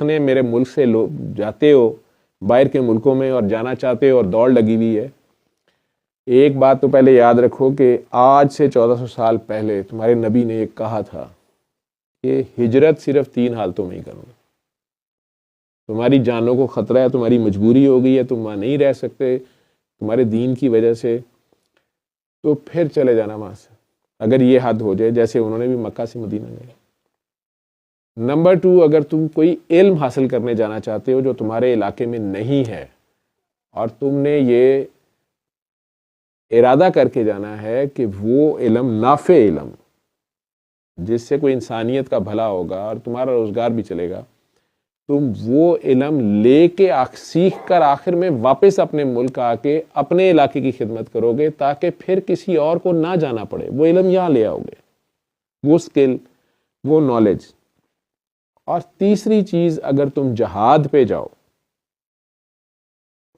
نے میرے ملک سے جاتے ہو باہر کے ملکوں میں اور جانا چاہتے ہو اور دوڑ لگی ہوئی ہے، ایک بات تو پہلے یاد رکھو کہ آج سے 1400 سال پہلے تمہارے نبی نے ایک کہا تھا کہ ہجرت صرف 3 حالتوں میں ہی کرو. تمہاری جانوں کو خطرہ ہے، تمہاری مجبوری ہو گئی ہے، تم وہاں نہیں رہ سکتے تمہارے دین کی وجہ سے، تو پھر چلے جانا وہاں سے، اگر یہ حد ہو جائے جیسے انہوں نے بھی مکہ سے مدینہ گئے. نمبر 2، اگر تم کوئی علم حاصل کرنے جانا چاہتے ہو جو تمہارے علاقے میں نہیں ہے اور تم نے یہ ارادہ کر کے جانا ہے کہ وہ علم نافع علم جس سے کوئی انسانیت کا بھلا ہوگا اور تمہارا روزگار بھی چلے گا، تم وہ علم لے کے سیکھ کر آخر میں واپس اپنے ملک آ کے اپنے علاقے کی خدمت کرو گے تاکہ پھر کسی اور کو نہ جانا پڑے. وہ علم یہاں لے آؤ گے، وہ سکل، وہ نالج. اور تیسری چیز، اگر تم جہاد پہ جاؤ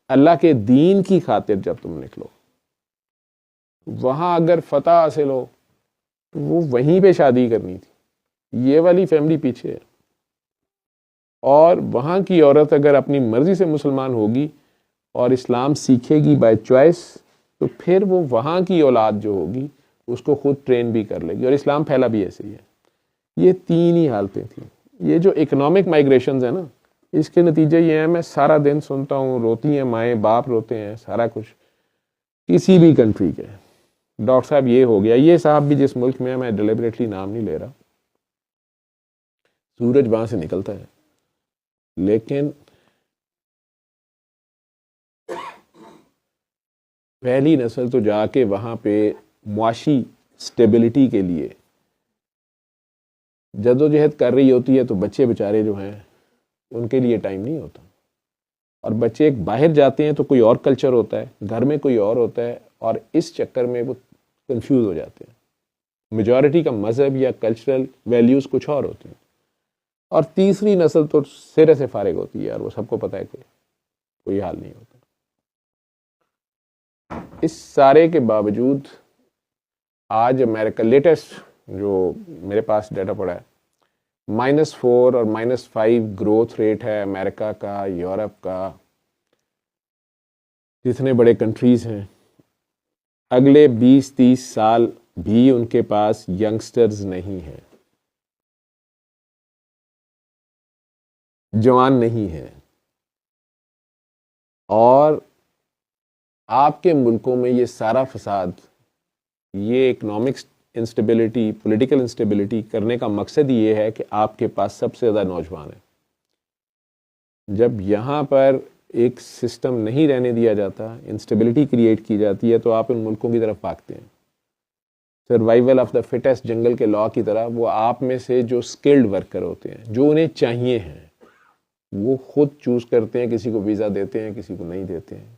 اللہ کے دین کی خاطر، جب تم نکلو وہاں اگر فتح حاصل ہو تو وہ وہیں پہ شادی کرنی تھی، یہ والی فیملی پیچھے ہے. اور وہاں کی عورت اگر اپنی مرضی سے مسلمان ہوگی اور اسلام سیکھے گی بائی چوائس، تو پھر وہ وہاں کی اولاد جو ہوگی اس کو خود ٹرین بھی کر لے گی. اور اسلام پھیلا بھی ایسے ہی ہے. یہ 3 ہی حالتیں تھیں. یہ جو اکنامک مائگریشنز ہیں نا، اس کے نتیجے یہ ہیں، میں سارا دن سنتا ہوں، روتی ہیں مائیں، باپ روتے ہیں، سارا کچھ کسی بھی کنٹری کے. ڈاکٹر صاحب یہ ہو گیا، یہ صاحب بھی جس ملک میں ہے، میں ڈیلیبریٹلی نام نہیں لے رہا، سورج وہاں سے نکلتا ہے، لیکن پہلی نسل تو جا کے وہاں پہ معاشی سٹیبلٹی کے لیے جدوجہد کر رہی ہوتی ہے، تو بچے بیچارے جو ہیں ان کے لیے ٹائم نہیں ہوتا. اور بچے ایک باہر جاتے ہیں تو کوئی اور کلچر ہوتا ہے، گھر میں کوئی اور ہوتا ہے، اور اس چکر میں وہ کنفیوز ہو جاتے ہیں. میجورٹی کا مذہب یا کلچرل ویلیوز کچھ اور ہوتے ہیں. اور تیسری نسل تو سرے سے فارغ ہوتی ہے، اور وہ سب کو پتہ ہے کہ کوئی حال نہیں ہوتا. اس سارے کے باوجود آج امریکہ لیٹسٹ جو میرے پاس ڈیٹا پڑا ہے، -4 اور -5 گروتھ ریٹ ہے امریکہ کا، یورپ کا، جتنے بڑے کنٹریز ہیں. اگلے 20-30 سال بھی ان کے پاس ینگسٹرز نہیں ہیں، جوان نہیں ہیں. اور آپ کے ملکوں میں یہ سارا فساد، یہ اکنامک انسٹیبلٹی، پولیٹیکل انسٹیبلٹی کرنے کا مقصد یہ ہے کہ آپ کے پاس سب سے زیادہ نوجوان ہیں. جب یہاں پر ایک سسٹم نہیں رہنے دیا جاتا، انسٹیبلٹی کریٹ کی جاتی ہے، تو آپ ان ملکوں کی طرف بھاگتے ہیں. سروائیول آف دا فٹسٹ، جنگل کے لاء کی طرح. وہ آپ میں سے جو اسکلڈ ورکر ہوتے ہیں، جو انہیں چاہیے ہیں، وہ خود چوز کرتے ہیں، کسی کو ویزا دیتے ہیں، کسی کو نہیں دیتے ہیں،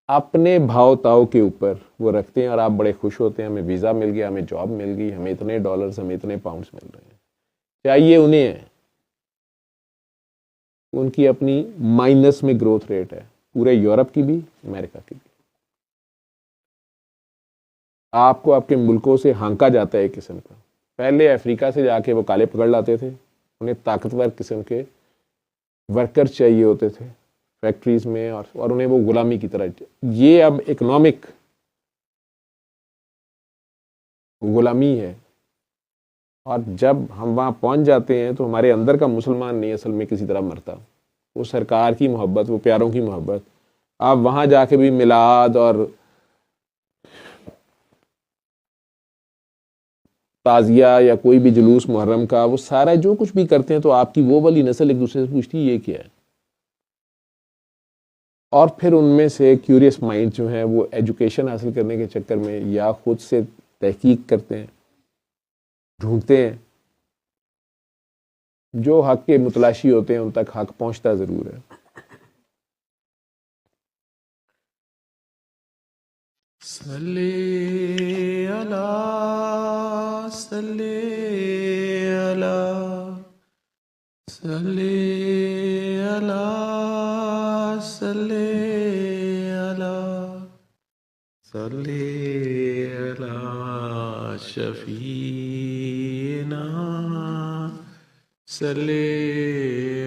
اپنے بھاؤ تاؤ کے اوپر وہ رکھتے ہیں. اور آپ بڑے خوش ہوتے ہیں، ہمیں ویزا مل گیا، ہمیں جاب مل گئی، ہمیں اتنے ڈالرز، ہمیں اتنے پاؤنڈز مل رہے ہیں. چاہیے انہیں ہے. ان کی اپنی مائنس میں گروتھ ریٹ ہے، پورے یورپ کی بھی، امریکہ کی بھی. آپ کو آپ کے ملکوں سے ہانکا جاتا ہے ایک قسم کا. پہلے افریقہ سے جا کے وہ کالے پکڑ لاتے تھے، انہیں طاقتور قسم کے ورکر چاہیے ہوتے تھے فیکٹریز میں، اور انہیں وہ غلامی کی طرح. یہ اب اکنامک غلامی ہے. اور جب ہم وہاں پہنچ جاتے ہیں تو ہمارے اندر کا مسلمان نہیں اصل میں کسی طرح مرتا. وہ سرکار کی محبت، وہ پیاروں کی محبت. آپ وہاں جا کے بھی میلاد اور تعزیہ یا کوئی بھی جلوس محرم کا، وہ سارا جو کچھ بھی کرتے ہیں، تو آپ کی وہ والی نسل ایک دوسرے سے پوچھتی ہے یہ کیا ہے. اور پھر ان میں سے کیوریس مائنڈ جو ہیں، وہ ایجوکیشن حاصل کرنے کے چکر میں یا خود سے تحقیق کرتے ہیں، ڈھونڈتے ہیں. جو حق کے متلاشی ہوتے ہیں ان تک حق پہنچتا ضرور ہے. صلی اللہ، صلی اللہ، صلی اللہ، صلی اللہ، صلی اللہ شفیعنا، صلی